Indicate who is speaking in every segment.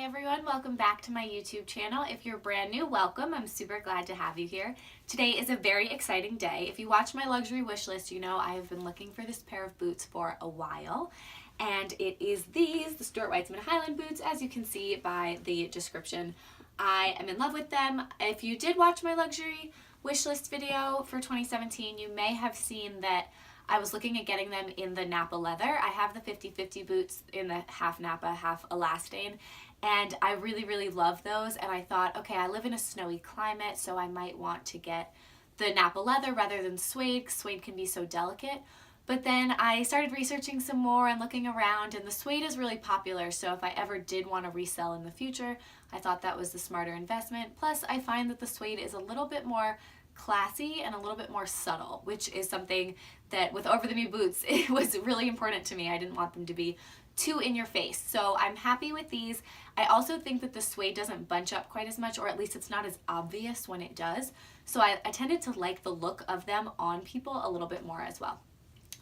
Speaker 1: everyone, welcome back to my YouTube channel. If you're brand new, welcome. I'm super glad to have you here. Today is a very exciting day. If you watch my luxury wish list, you know I have been looking for this pair of boots for a while. And it is these, the Stuart Weitzman Highland boots, as you can see by the description. I am in love with them. If you did watch my luxury wish list video for 2017, you may have seen that I was looking at getting them in the Napa leather. I have the 50-50 boots in the half Napa, half elastane, and I really love those. And I thought, okay, I live in a snowy climate, so I might want to get the Napa leather rather than suede, because suede can be so delicate. But then I started researching some more and looking around, and the suede is really popular, so if I ever did want to resell in the future, I thought that was the smarter investment. Plus, I find that the suede is a little bit more classy and a little bit more subtle, which is something that with Over the New boots, it was really important to me. I didn't want them to be too in your face. So I'm happy with these. I also think that the suede doesn't bunch up quite as much, or at least it's not as obvious when it does. So I tended to like the look of them on people a little bit more as well.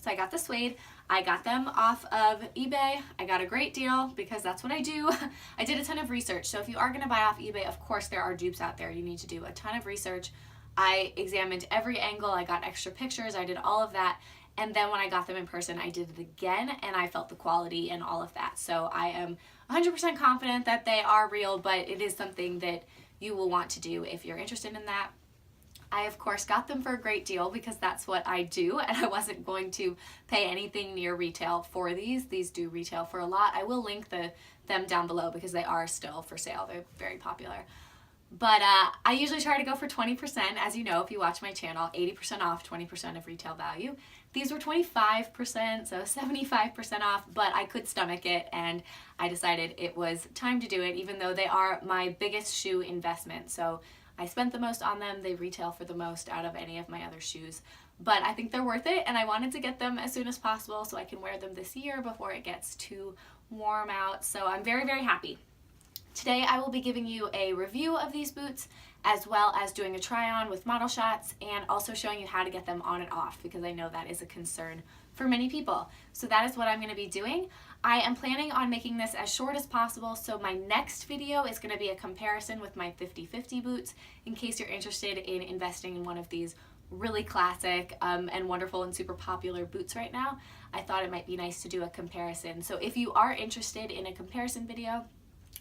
Speaker 1: So I got the suede. I got them off of eBay. I got a great deal because that's what I do. I did a ton of research. So if you are going to buy off eBay, of course there are dupes out there. You need to do a ton of research. I examined every angle, I got extra pictures, I did all of that, and then when I got them in person, I did it again, and I felt the quality and all of that. So I am 100% confident that they are real, but it is something that you will want to do if you're interested in that. I, of course, got them for a great deal because that's what I do, and I wasn't going to pay anything near retail for these. These do retail for a lot. I will link them down below because they are still for sale. They're very popular. But I usually try to go for 20%, as you know if you watch my channel, 80% off, 20% of retail value. These were 25%, so 75% off, but I could stomach it, and I decided it was time to do it, even though they are my biggest shoe investment. So I spent the most on them. They retail for the most out of any of my other shoes. But I think they're worth it, and I wanted to get them as soon as possible so I can wear them this year before it gets too warm out. So I'm very happy. Today I will be giving you a review of these boots, as well as doing a try on with model shots, and also showing you how to get them on and off, because I know that is a concern for many people. So that is what I'm going to be doing. I am planning on making this as short as possible, so my next video is going to be a comparison with my 50-50 boots, in case you're interested in investing in one of these really classic and wonderful and super popular boots right now. I thought it might be nice to do a comparison. So if you are interested in a comparison video,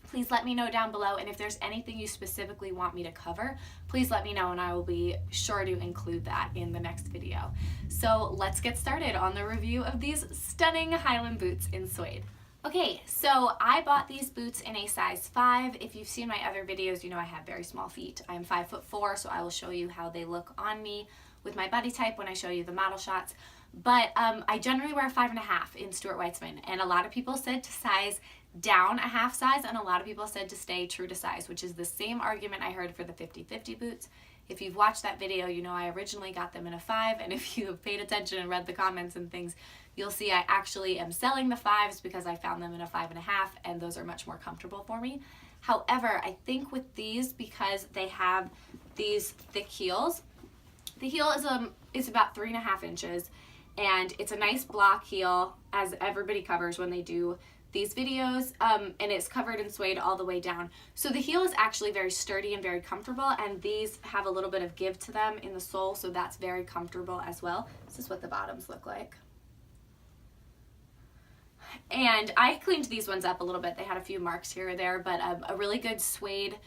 Speaker 1: please let me know down below, and if there's anything you specifically want me to cover, please let me know and I will be sure to include that in the next video. So let's get started on the review of these stunning Highland boots in suede. Okay, so I bought these boots in a size 5. If you've seen my other videos, you know I have very small feet. I'm 5'4", so I will show you how they look on me with my body type when I show you the model shots. But I generally wear 5.5 in Stuart Weitzman, and a lot of people said to size down a half size, and a lot of people said to stay true to size, which is the same argument I heard for the 50-50 boots. If you've watched that video, you know I originally got them in a 5, and if you have paid attention and read the comments and things, you'll see I actually am selling the 5s because I found them in a 5.5, and those are much more comfortable for me. However, I think with these, because they have these thick heels, the heel is about 3.5 inches, and it's a nice block heel, as everybody covers when they do these videos, and it's covered in suede all the way down. So the heel is actually very sturdy and very comfortable, and these have a little bit of give to them in the sole, so that's very comfortable as well. This is what the bottoms look like. And I cleaned these ones up a little bit. They had a few marks here or there, but a really good suede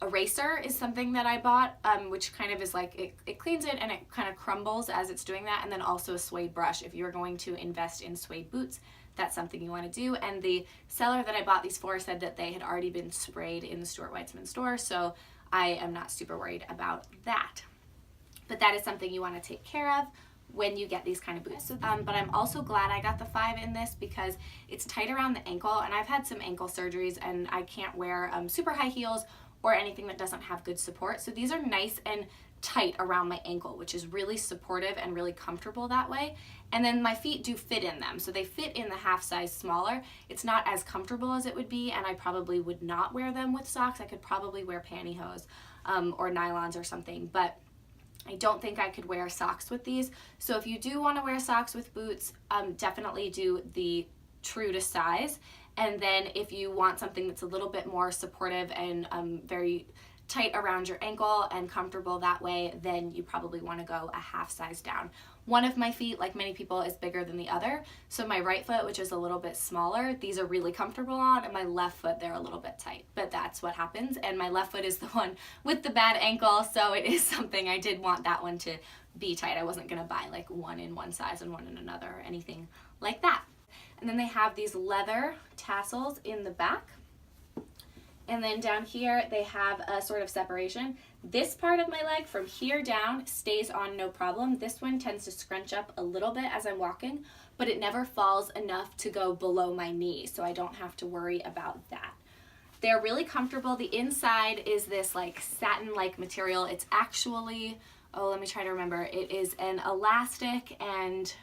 Speaker 1: eraser is something that I bought, which kind of is like, it cleans it and it kind of crumbles as it's doing that, and then also a suede brush. If you're going to invest in suede boots, that's something you want to do. And the seller that I bought these for said that they had already been sprayed in the Stuart Weitzman store, so I am not super worried about that. But that is something you want to take care of when you get these kind of boots. But I'm also glad I got the 5 in this because it's tight around the ankle, and I've had some ankle surgeries and I can't wear super high heels or anything that doesn't have good support. So these are nice and tight around my ankle, which is really supportive and really comfortable that way. And then my feet do fit in them, so they fit in the half size smaller. It's not as comfortable as it would be, and I probably would not wear them with socks. I could probably wear pantyhose or nylons or something, but I don't think I could wear socks with these. So if you do want to wear socks with boots, definitely do the true to size. And then if you want something that's a little bit more supportive and very tight around your ankle and comfortable that way, then you probably want to go a half size down. One of my feet, like many people, is bigger than the other. So my right foot, which is a little bit smaller, these are really comfortable on, and my left foot, they're a little bit tight. But that's what happens, and my left foot is the one with the bad ankle, so it is something I did want that one to be tight. I wasn't gonna buy like one in one size and one in another or anything like that. And then they have these leather tassels in the back. And then down here, they have a sort of separation. This part of my leg from here down stays on no problem. This one tends to scrunch up a little bit as I'm walking, but it never falls enough to go below my knee, so I don't have to worry about that. They're really comfortable. The inside is this like satin-like material. It's actually, oh, let me try to remember. It is an elastic and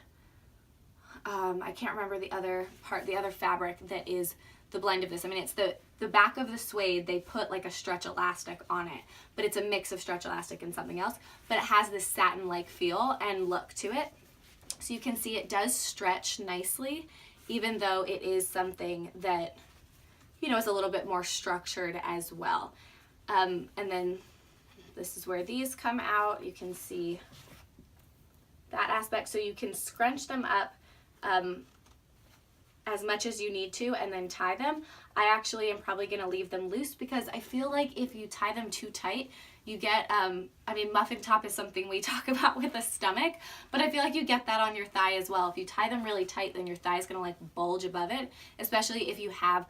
Speaker 1: I can't remember the other part, the other fabric that is the blend of this. I mean, it's the back of the suede, they put like a stretch elastic on it, but it's a mix of stretch elastic and something else, but it has this satin-like feel and look to it. So you can see it does stretch nicely, even though it is something that, you know, is a little bit more structured as well. And then this is where these come out. You can see that aspect, so you can scrunch them up as much as you need to and then tie them. I actually am probably going to leave them loose because I feel like if you tie them too tight, you get, I mean, muffin top is something we talk about with a stomach, but I feel like you get that on your thigh as well. If you tie them really tight, then your thigh is going to like bulge above it, especially if you have,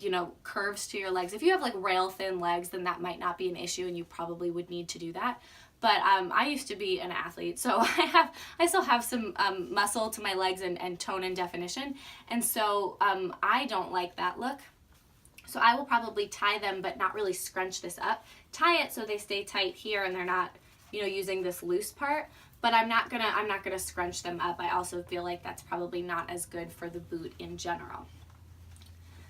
Speaker 1: you know, curves to your legs. If you have like rail thin legs, then that might not be an issue and you probably would need to do that. But I used to be an athlete, so I still have some muscle to my legs and tone and definition, and so I don't like that look. So I will probably tie them, but not really scrunch this up. Tie it so they stay tight here and they're not, you know, using this loose part. But I'm not gonna scrunch them up. I also feel like that's probably not as good for the boot in general.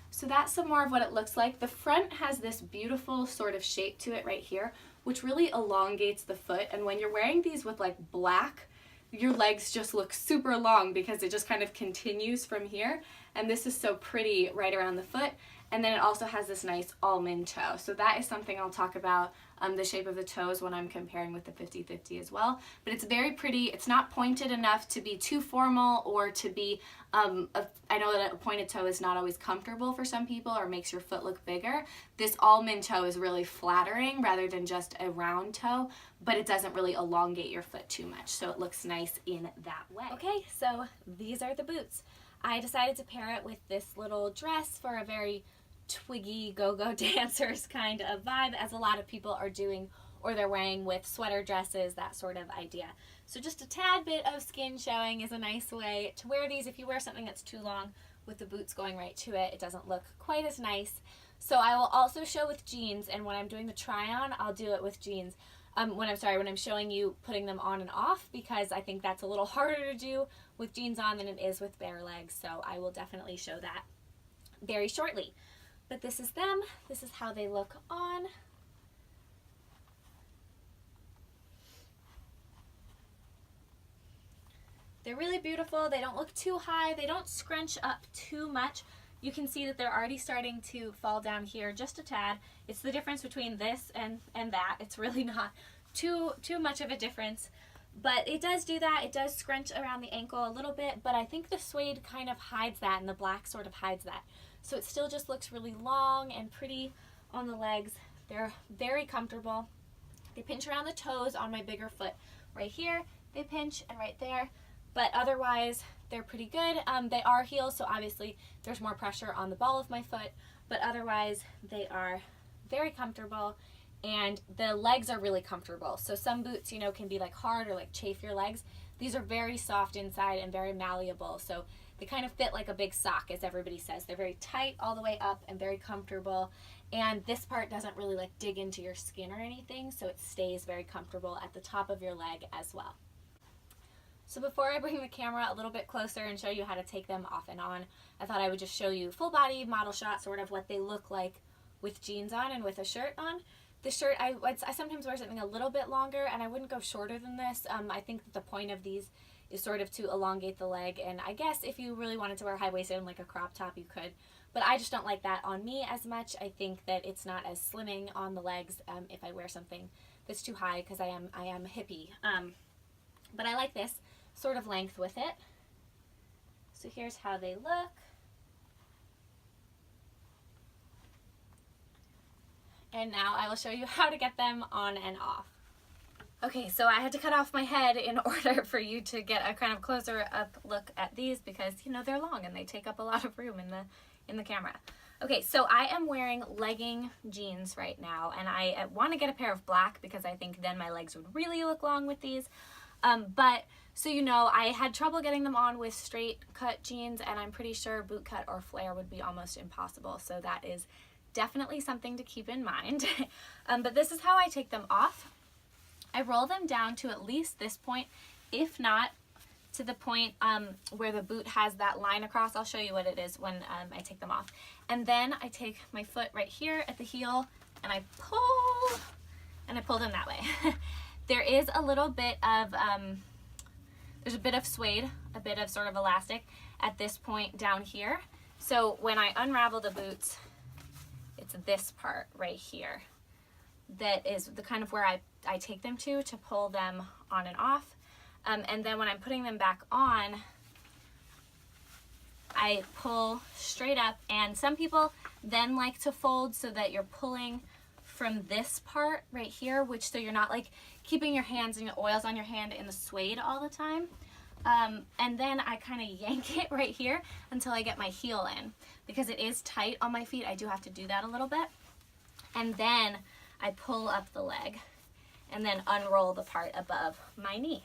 Speaker 1: So that's some more of what it looks like. The front has this beautiful sort of shape to it right here, which really elongates the foot. And when you're wearing these with like black, your legs just look super long because it just kind of continues from here. And this is so pretty right around the foot. And then it also has this nice almond toe. So that is something I'll talk about, the shape of the toes when I'm comparing with the 50-50 as well. But it's very pretty. It's not pointed enough to be too formal or to be, I know that a pointed toe is not always comfortable for some people or makes your foot look bigger. This almond toe is really flattering rather than just a round toe, but it doesn't really elongate your foot too much. So it looks nice in that way. Okay, so these are the boots. I decided to pair it with this little dress for a very twiggy go-go dancers kind of vibe, as a lot of people are doing, or they're wearing with sweater dresses, that sort of idea. So just a tad bit of skin showing is a nice way to wear these. If you wear something that's too long with the boots going right to it, it doesn't look quite as nice. So I will also show with jeans, and when I'm doing the try on, I'll do it with jeans. When I'm showing you putting them on and off, because I think that's a little harder to do with jeans on than it is with bare legs. So I will definitely show that very shortly. But this is them. This is how they look on. They're really beautiful. They don't look too high. They don't scrunch up too much. You can see that they're already starting to fall down here just a tad. It's the difference between this and that. It's really not too much of a difference. But it does do that. It does scrunch around the ankle a little bit, but I think the suede kind of hides that, and the black sort of hides that. So it still just looks really long and pretty on the legs. They're very comfortable. They pinch around the toes on my bigger foot. Right here, they pinch, and right there. But otherwise, they're pretty good. They are heels, so obviously there's more pressure on the ball of my foot, but otherwise they are very comfortable, and the legs are really comfortable. So some boots, you know, can be like hard or like chafe your legs. These are very soft inside and very malleable, so they kind of fit like a big sock, as everybody says. They're very tight all the way up and very comfortable, and this part doesn't really like dig into your skin or anything, so it stays very comfortable at the top of your leg as well. So before I bring the camera a little bit closer and show you how to take them off and on, I thought I would just show you full body model shot, sort of what they look like with jeans on and with a shirt on. The shirt, I sometimes wear something a little bit longer, and I wouldn't go shorter than this. I think that the point of these is sort of to elongate the leg, and I guess if you really wanted to wear high-waisted and like a crop top, you could. but I just don't like that on me as much. I think that it's not as slimming on the legs if I wear something that's too high, because I am a hippie. But I like this sort of length with it. So here's how they look. And now I will show you how to get them on and off. Okay, so I had to cut off my head in order for you to get a kind of closer up look at these, because, you know, they're long and they take up a lot of room in the camera. Okay, so I am wearing legging jeans right now, and I want to get a pair of black because I think then my legs would really look long with these. But so you know, I had trouble getting them on with straight cut jeans, and I'm pretty sure boot cut or flare would be almost impossible. So that is definitely something to keep in mind. But this is how I take them off. I roll them down to at least this point, if not to the point where the boot has that line across. I'll show you what it is when I take them off. And then I take my foot right here at the heel and I pull them that way. There is a little bit of, there's a bit of suede, a bit of sort of elastic at this point down here. So when I unravel the boots, it's this part right here that is the kind of where I take them to pull them on and off. And then when I'm putting them back on, I pull straight up, and some people then like to fold so that you're pulling from this part right here, which so you're not like keeping your hands and your oils on your hand in the suede all the time. And then I kind of yank it right here until I get my heel in, because it is tight on my feet. I do have to do that a little bit. And then I pull up the leg and then unroll the part above my knee.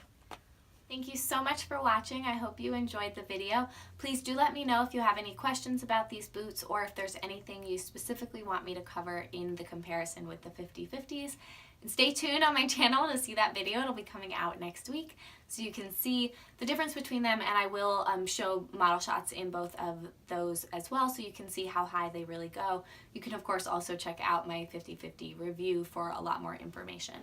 Speaker 1: Thank you so much for watching. I hope you enjoyed the video. Please do let me know if you have any questions about these boots, or if there's anything you specifically want me to cover in the comparison with the 50/50s. And stay tuned on my channel to see that video. It'll be coming out next week, so you can see the difference between them, and I will show model shots in both of those as well, so you can see how high they really go. You can of course also check out my 50/50 review for a lot more information.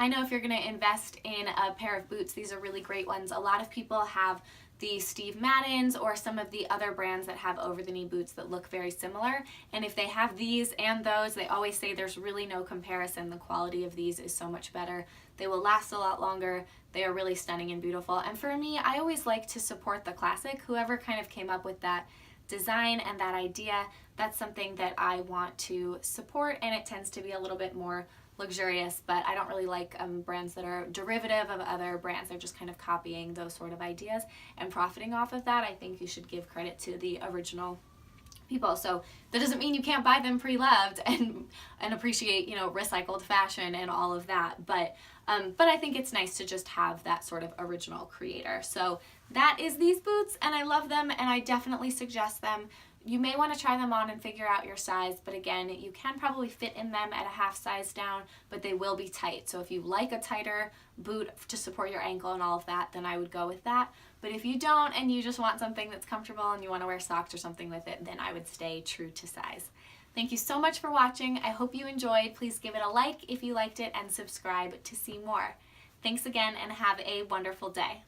Speaker 1: I know if you're going to invest in a pair of boots, these are really great ones. A lot of people have the Steve Maddens or some of the other brands that have over-the-knee boots that look very similar. And if they have these and those, they always say there's really no comparison. The quality of these is so much better. They will last a lot longer. They are really stunning and beautiful. And for me, I always like to support the classic. Whoever kind of came up with that design and that idea, that's something that I want to support, and it tends to be a little bit more luxurious, but I don't really like brands that are derivative of other brands. They're just kind of copying those sort of ideas and profiting off of that. I think you should give credit to the original people. So that doesn't mean you can't buy them pre-loved and appreciate, you know, recycled fashion and all of that, but I think it's nice to just have that sort of original creator. So that is these boots, and I love them, and I definitely suggest them. You may want to try them on and figure out your size, but again, you can probably fit in them at a half size down, but they will be tight. So if you like a tighter boot to support your ankle and all of that, then I would go with that. But if you don't and you just want something that's comfortable and you want to wear socks or something with it, then I would stay true to size. Thank you so much for watching. I hope you enjoyed. Please give it a like if you liked it and subscribe to see more. Thanks again, and have a wonderful day.